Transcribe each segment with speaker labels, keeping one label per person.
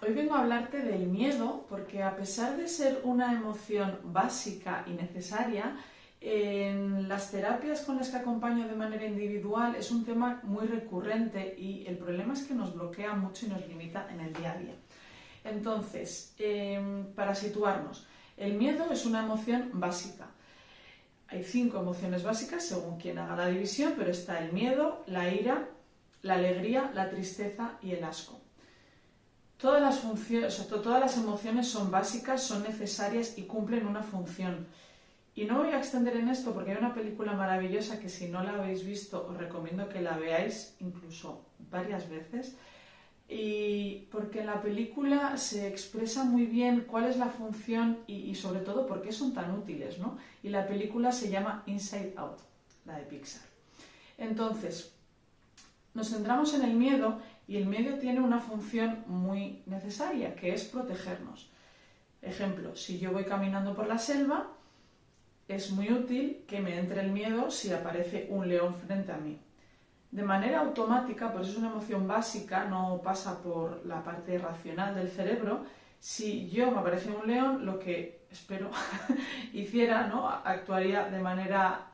Speaker 1: Hoy vengo a hablarte del miedo porque a pesar de ser una emoción básica y necesaria, en las terapias con las que acompaño de manera individual es un tema muy recurrente y el problema es que nos bloquea mucho y nos limita en el día a día. Entonces, para situarnos, el miedo es una emoción básica. Hay 5 emociones básicas según quien haga la división, pero está el miedo, la ira, la alegría, la tristeza y el asco. Todas las emociones son básicas, son necesarias y cumplen una función. Y no me voy a extender en esto porque hay una película maravillosa que si no la habéis visto os recomiendo que la veáis incluso varias veces. Y porque en la película se expresa muy bien cuál es la función y sobre todo por qué son tan útiles, ¿no? Y la película se llama Inside Out, la de Pixar. Entonces, nos centramos en el miedo y el miedo tiene una función muy necesaria, que es protegernos. Ejemplo, si yo voy caminando por la selva, es muy útil que me entre el miedo si aparece un león frente a mí. De manera automática, por eso es una emoción básica, no pasa por la parte racional del cerebro. Si yo me aparece un león, lo que espero hiciera, ¿no? Actuaría de manera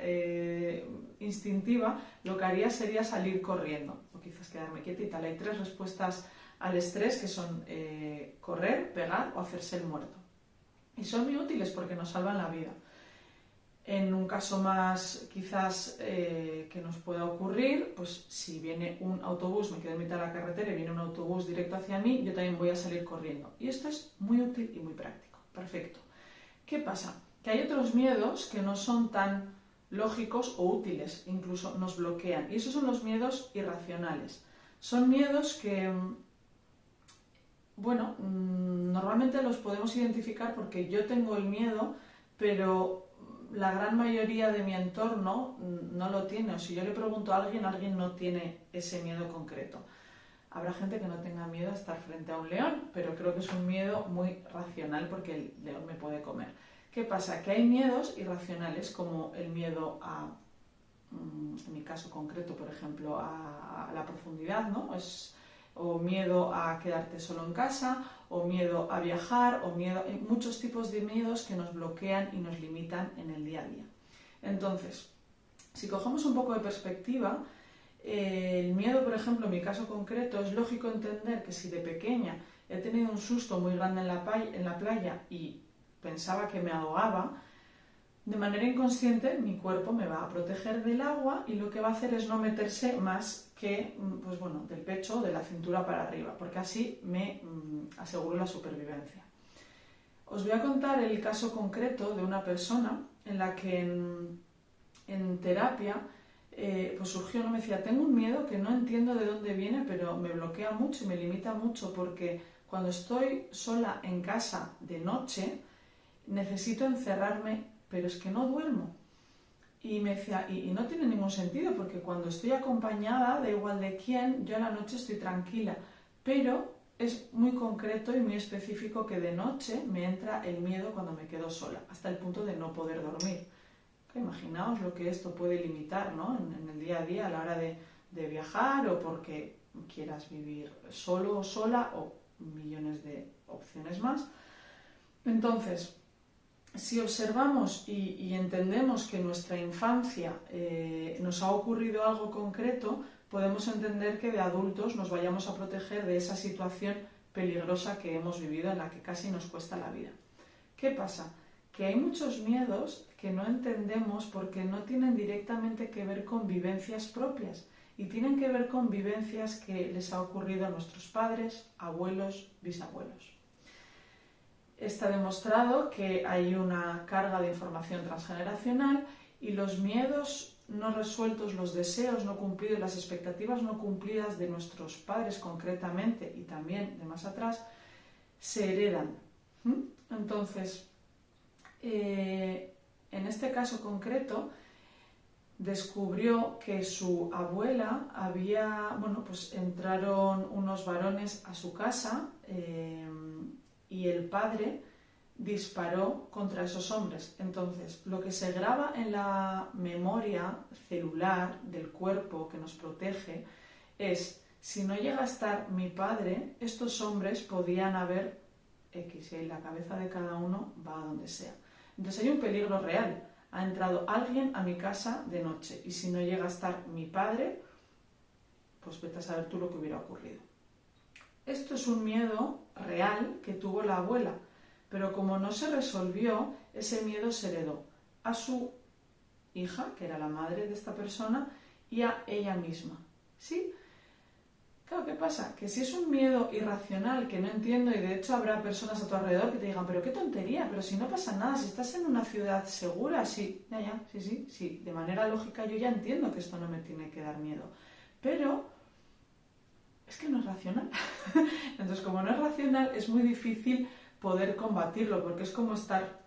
Speaker 1: instintiva, lo que haría sería salir corriendo o quizás quedarme quieta y tal. Hay 3 respuestas al estrés que son correr, pegar o hacerse el muerto. Y son muy útiles porque nos salvan la vida. En un caso más quizás que nos pueda ocurrir, pues si viene un autobús, me quedo en mitad de la carretera y viene un autobús directo hacia mí, yo también voy a salir corriendo. Y esto es muy útil y muy práctico. Perfecto. ¿Qué pasa? Que hay otros miedos que no son tan lógicos o útiles, incluso nos bloquean. Y esos son los miedos irracionales. Son miedos que, bueno, normalmente los podemos identificar porque yo tengo el miedo, pero la gran mayoría de mi entorno no lo tiene. O si yo le pregunto a alguien, alguien no tiene ese miedo concreto. Habrá gente que no tenga miedo a estar frente a un león, pero creo que es un miedo muy racional porque el león me puede comer. ¿Qué pasa? Que hay miedos irracionales como el miedo a, en mi caso concreto, por ejemplo, a la profundidad, ¿no? O miedo a quedarte solo en casa, o miedo a viajar, o miedo, hay muchos tipos de miedos que nos bloquean y nos limitan en el día a día. Entonces, si cogemos un poco de perspectiva, el miedo, por ejemplo, en mi caso concreto, es lógico entender que si de pequeña he tenido un susto muy grande en la playa y pensaba que me ahogaba, de manera inconsciente mi cuerpo me va a proteger del agua y lo que va a hacer es no meterse más que pues bueno, del pecho o de la cintura para arriba, porque así me aseguro la supervivencia. Os voy a contar el caso concreto de una persona en la que en terapia pues surgió, ¿no? Me decía, tengo un miedo que no entiendo de dónde viene, pero me bloquea mucho y me limita mucho porque cuando estoy sola en casa de noche necesito encerrarme, pero es que no duermo. Y me decía, y no tiene ningún sentido porque cuando estoy acompañada, da igual de quién, yo a la noche estoy tranquila, pero es muy concreto y muy específico que de noche me entra el miedo cuando me quedo sola, hasta el punto de no poder dormir. Imaginaos lo que esto puede limitar, ¿no? en el día a día a la hora de viajar o porque quieras vivir solo o sola o millones de opciones más. Entonces, si observamos y entendemos que en nuestra infancia nos ha ocurrido algo concreto, podemos entender que de adultos nos vayamos a proteger de esa situación peligrosa que hemos vivido en la que casi nos cuesta la vida. ¿Qué pasa? Que hay muchos miedos que no entendemos porque no tienen directamente que ver con vivencias propias y tienen que ver con vivencias que les ha ocurrido a nuestros padres, abuelos, bisabuelos. Está demostrado que hay una carga de información transgeneracional y los miedos no resueltos, los deseos no cumplidos, las expectativas no cumplidas de nuestros padres concretamente y también de más atrás, se heredan. Entonces, en este caso concreto, descubrió que su abuela pues entraron unos varones a su casa y el padre disparó contra esos hombres. Entonces, lo que se graba en la memoria celular del cuerpo que nos protege es si no llega a estar mi padre, estos hombres podían haber X, y la cabeza de cada uno va a donde sea. Entonces hay un peligro real. Ha entrado alguien a mi casa de noche y si no llega a estar mi padre, pues vete a saber tú lo que hubiera ocurrido. Esto es un miedo real que tuvo la abuela, pero como no se resolvió, ese miedo se heredó a su hija, que era la madre de esta persona, y a ella misma. ¿Sí? Claro, ¿qué pasa? Que si es un miedo irracional que no entiendo, y de hecho habrá personas a tu alrededor que te digan, pero qué tontería, pero si no pasa nada, si estás en una ciudad segura, sí, sí, de manera lógica yo ya entiendo que esto no me tiene que dar miedo, pero es que no es racional. Entonces, como no es racional, es muy difícil poder combatirlo, porque es como estar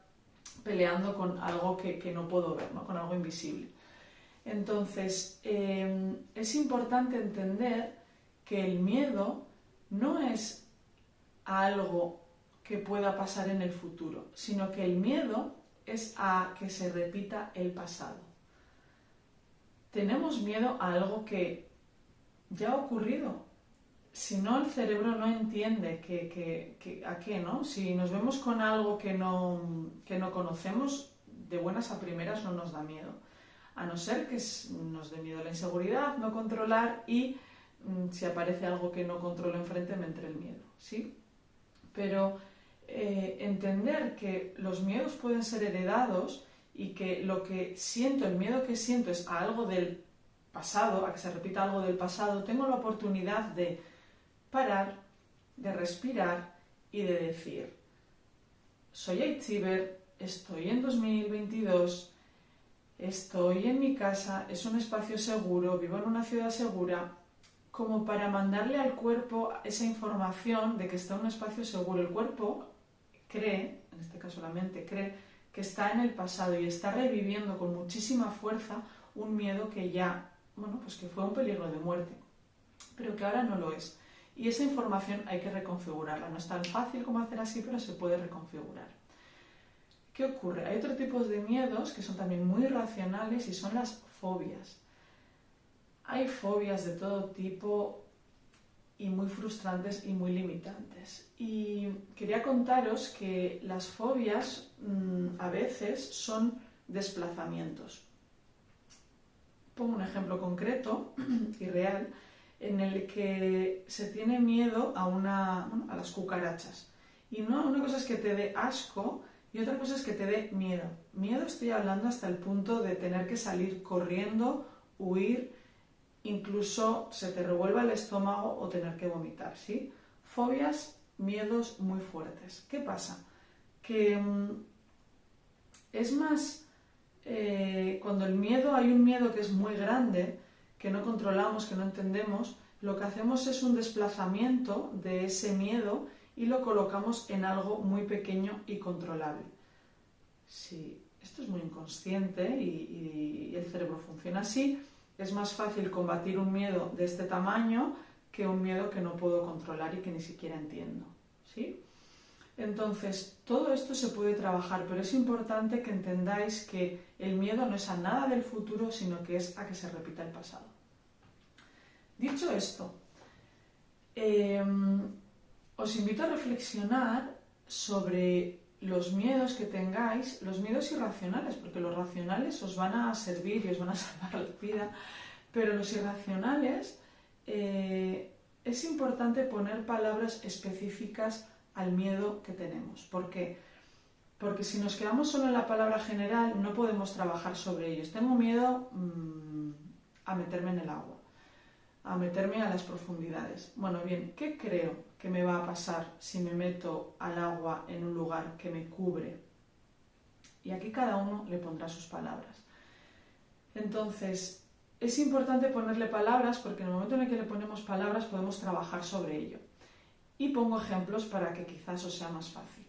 Speaker 1: peleando con algo que no puedo ver, ¿no? Con algo invisible. Entonces, es importante entender que el miedo no es a algo que pueda pasar en el futuro, sino que el miedo es a que se repita el pasado. Tenemos miedo a algo que ya ha ocurrido. Si no, el cerebro no entiende a qué, ¿no? Si nos vemos con algo que no conocemos, de buenas a primeras no nos da miedo. A no ser que nos dé miedo la inseguridad, no controlar y si aparece algo que no controlo enfrente me entre el miedo, ¿sí? Pero entender que los miedos pueden ser heredados y que lo que siento, el miedo que siento es a algo del pasado, a que se repita algo del pasado, tengo la oportunidad de parar, de respirar y de decir, soy Aitziber, estoy en 2022, estoy en mi casa, es un espacio seguro, vivo en una ciudad segura, como para mandarle al cuerpo esa información de que está en un espacio seguro. El cuerpo cree, en este caso la mente, cree que está en el pasado y está reviviendo con muchísima fuerza un miedo que ya, pues que fue un peligro de muerte, pero que ahora no lo es. Y esa información hay que reconfigurarla. No es tan fácil como hacer así, pero se puede reconfigurar. ¿Qué ocurre? Hay otro tipo de miedos que son también muy irracionales y son las fobias. Hay fobias de todo tipo y muy frustrantes y muy limitantes. Y quería contaros que las fobias a veces son desplazamientos. Pongo un ejemplo concreto y real en el que se tiene miedo a las cucarachas. Y no, una cosa es que te dé asco y otra cosa es que te dé miedo. Miedo estoy hablando hasta el punto de tener que salir corriendo, huir, incluso se te revuelva el estómago o tener que vomitar, ¿sí? Fobias, miedos muy fuertes. ¿Qué pasa? Que es más, cuando hay un miedo que es muy grande, que no controlamos, que no entendemos, lo que hacemos es un desplazamiento de ese miedo y lo colocamos en algo muy pequeño y controlable. Si esto es muy inconsciente y el cerebro funciona así, es más fácil combatir un miedo de este tamaño que un miedo que no puedo controlar y que ni siquiera entiendo, ¿sí? Entonces, todo esto se puede trabajar, pero es importante que entendáis que el miedo no es a nada del futuro, sino que es a que se repita el pasado. Dicho esto, os invito a reflexionar sobre los miedos que tengáis, los miedos irracionales, porque los racionales os van a servir y os van a salvar la vida, pero los irracionales es importante poner palabras específicas al miedo que tenemos. ¿Por qué? Porque si nos quedamos solo en la palabra general no podemos trabajar sobre ellos. Tengo miedo a meterme en el agua, a meterme a las profundidades. Bueno, bien, ¿qué creo que me va a pasar si me meto al agua en un lugar que me cubre? Y aquí cada uno le pondrá sus palabras. Entonces, es importante ponerle palabras porque en el momento en el que le ponemos palabras podemos trabajar sobre ello. Y pongo ejemplos para que quizás os sea más fácil.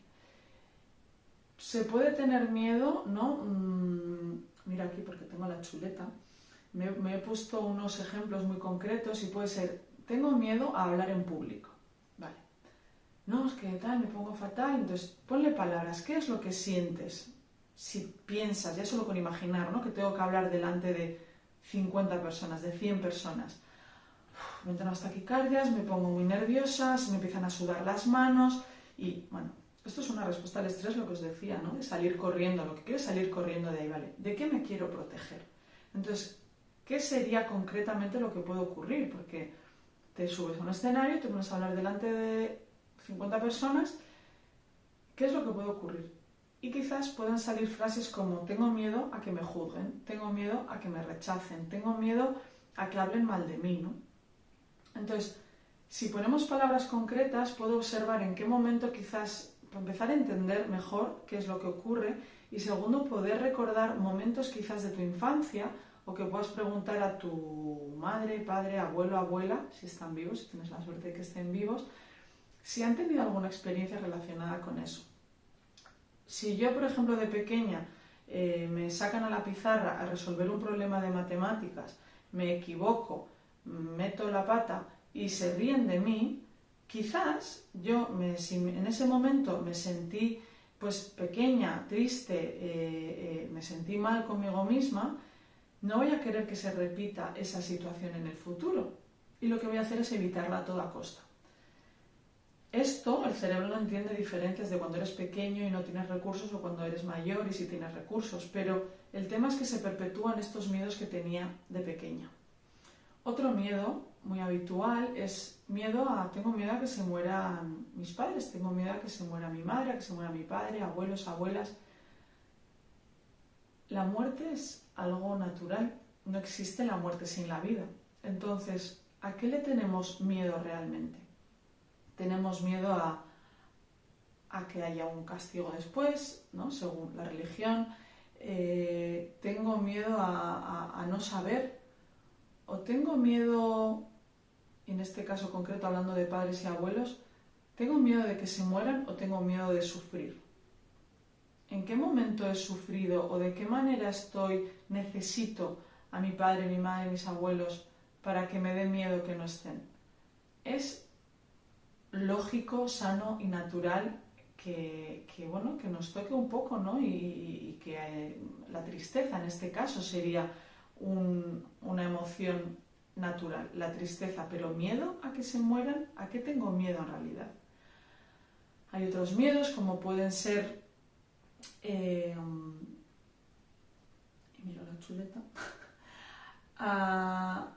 Speaker 1: Se puede tener miedo, ¿no? Mira aquí porque tengo la chuleta. Me he puesto unos ejemplos muy concretos y puede ser, tengo miedo a hablar en público. Vale. No, es que tal, me pongo fatal. Entonces, ponle palabras. ¿Qué es lo que sientes? Si piensas, ya solo con imaginar, ¿no? Que tengo que hablar delante de 50 personas, de 100 personas. me entran las taquicardias, me pongo muy nerviosa, se me empiezan a sudar las manos y, bueno, esto es una respuesta al estrés, lo que os decía, ¿no? De salir corriendo, lo que quiero es salir corriendo de ahí, ¿vale? ¿De qué me quiero proteger? Entonces, ¿qué sería concretamente lo que puede ocurrir? Porque te subes a un escenario, te pones a hablar delante de 50 personas, ¿qué es lo que puede ocurrir? Y quizás puedan salir frases como tengo miedo a que me juzguen, tengo miedo a que me rechacen, tengo miedo a que hablen mal de mí, ¿no? Entonces, si ponemos palabras concretas, puedo observar en qué momento quizás, para empezar a entender mejor qué es lo que ocurre, y segundo, poder recordar momentos quizás de tu infancia, o que puedas preguntar a tu madre, padre, abuelo, abuela, si están vivos, si tienes la suerte de que estén vivos, si han tenido alguna experiencia relacionada con eso. Si yo, por ejemplo, de pequeña me sacan a la pizarra a resolver un problema de matemáticas, me equivoco, meto la pata y se ríen de mí, quizás yo si en ese momento me sentí pues pequeña, triste, me sentí mal conmigo misma, no voy a querer que se repita esa situación en el futuro y lo que voy a hacer es evitarla a toda costa. Esto, el cerebro no entiende diferencias de cuando eres pequeño y no tienes recursos o cuando eres mayor y sí tienes recursos, pero el tema es que se perpetúan estos miedos que tenía de pequeña. Otro miedo muy habitual es tengo miedo a que se mueran mis padres, tengo miedo a que se muera mi madre, a que se muera mi padre, abuelos, abuelas. La muerte es algo natural, no existe la muerte sin la vida. Entonces, ¿a qué le tenemos miedo realmente? Tenemos miedo a que haya un castigo después, ¿no? Según la religión. Tengo miedo a no saber, o tengo miedo, en este caso concreto hablando de padres y abuelos, tengo miedo de que se mueran o tengo miedo de sufrir. ¿En qué momento he sufrido o de qué manera necesito a mi padre, mi madre, mis abuelos para que me dé miedo que no estén? Es lógico, sano y natural que nos toque un poco, ¿no? Y que la tristeza en este caso sería una emoción natural, la tristeza, pero miedo a que se mueran, ¿a qué tengo miedo en realidad? Hay otros miedos como pueden ser y miro la chuleta a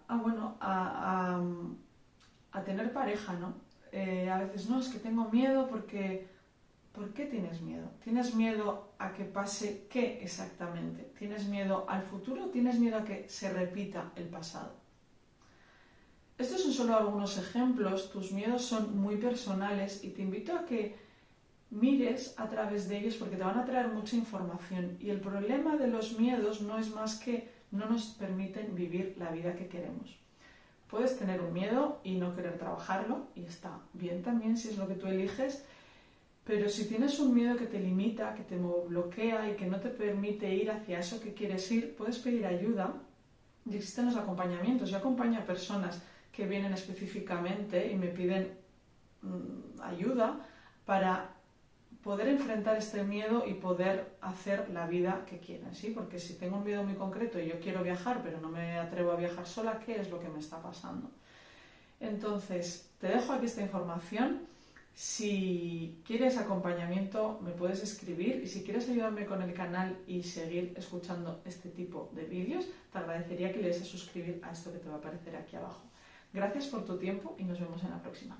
Speaker 1: tener pareja, ¿no? A veces no, es que tengo miedo porque... ¿Por qué tienes miedo? ¿Tienes miedo a que pase qué exactamente? ¿Tienes miedo al futuro o tienes miedo a que se repita el pasado? Estos son solo algunos ejemplos, tus miedos son muy personales y te invito a que mires a través de ellos porque te van a traer mucha información y el problema de los miedos no es más que no nos permiten vivir la vida que queremos. Puedes tener un miedo y no querer trabajarlo y está bien también si es lo que tú eliges, pero si tienes un miedo que te limita, que te bloquea y que no te permite ir hacia eso que quieres ir, puedes pedir ayuda y existen los acompañamientos. Yo acompaño a personas que vienen específicamente y me piden ayuda para poder enfrentar este miedo y poder hacer la vida que quieren, ¿sí? Porque si tengo un miedo muy concreto y yo quiero viajar pero no me atrevo a viajar sola, ¿qué es lo que me está pasando? Entonces, te dejo aquí esta información. Si quieres acompañamiento me puedes escribir y si quieres ayudarme con el canal y seguir escuchando este tipo de vídeos, te agradecería que le des a suscribir a esto que te va a aparecer aquí abajo. Gracias por tu tiempo y nos vemos en la próxima.